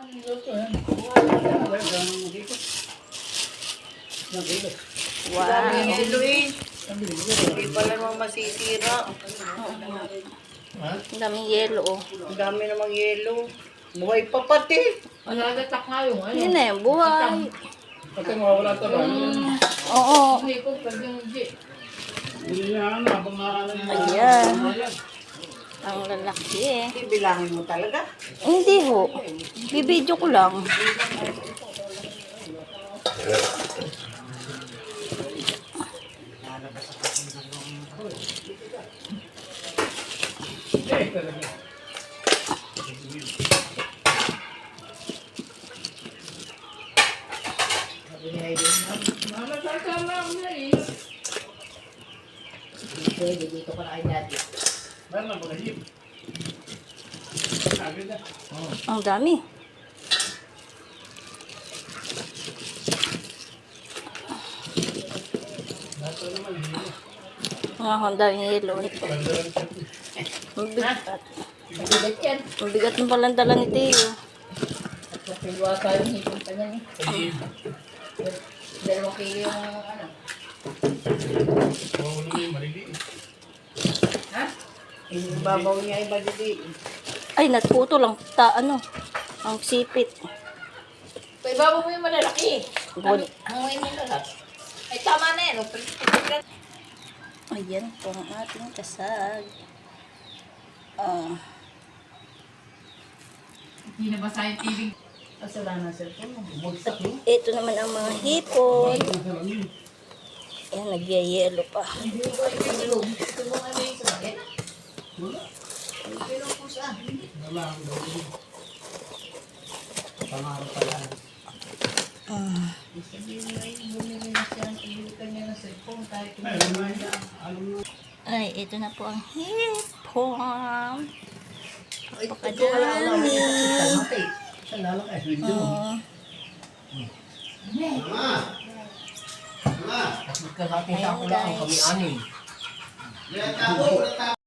Wow. Hindi pala naman masisira. Ang daming yelo, oh. Ang dami namang yelo. Buhay pa pati. Malalatak nga yung ano. Yun eh, buhay. Pagka mawala ito ba? Oo. Hindi ko pag yung G. Hindi niya ano, habang Ayan. Ang lalaki eh. Bilangin mo talaga. Hindi ho. Bibidyo ko lang. Dito ko na kay daddy. Meron lang pagkahip. Agad na. Ang dami. Ang daming yelo ito. Mabigat. Mabigat yan. Mabigat ng palandala ni Teo. At nakiluwasa yung hipon pa niya eh. 2 kilo yung ano. Mawala mo yung maliliit. Ha? Yung babaw niya iba dito. Ay, natuto lang. Ang sipit. So, ibaba mo yung malalaki. Buli. Hanguin mo lahat. Ay, tama na yan. Ayan po ang ating kasag. Hindi na basa yung TV. Kasi wala na cellphone mo. Bumagsak mo. Ito naman ang mga hipon. Ayan, nagyayelo pa. Hindi ko yung ilog. Gusto mo ano yung sakit? Wala. Ilog po siya. Wala ang gawin. Pangarap pala. Sabihin mo ay bumili na siya. Ibili ka niya ng cellphone. Kahit Meron na yan. Alam mo. Ay, ito na po ang hipon. ito wala na. Napakadami. Sa lalang eh. Video. Magkakating sa ako lang kami anim.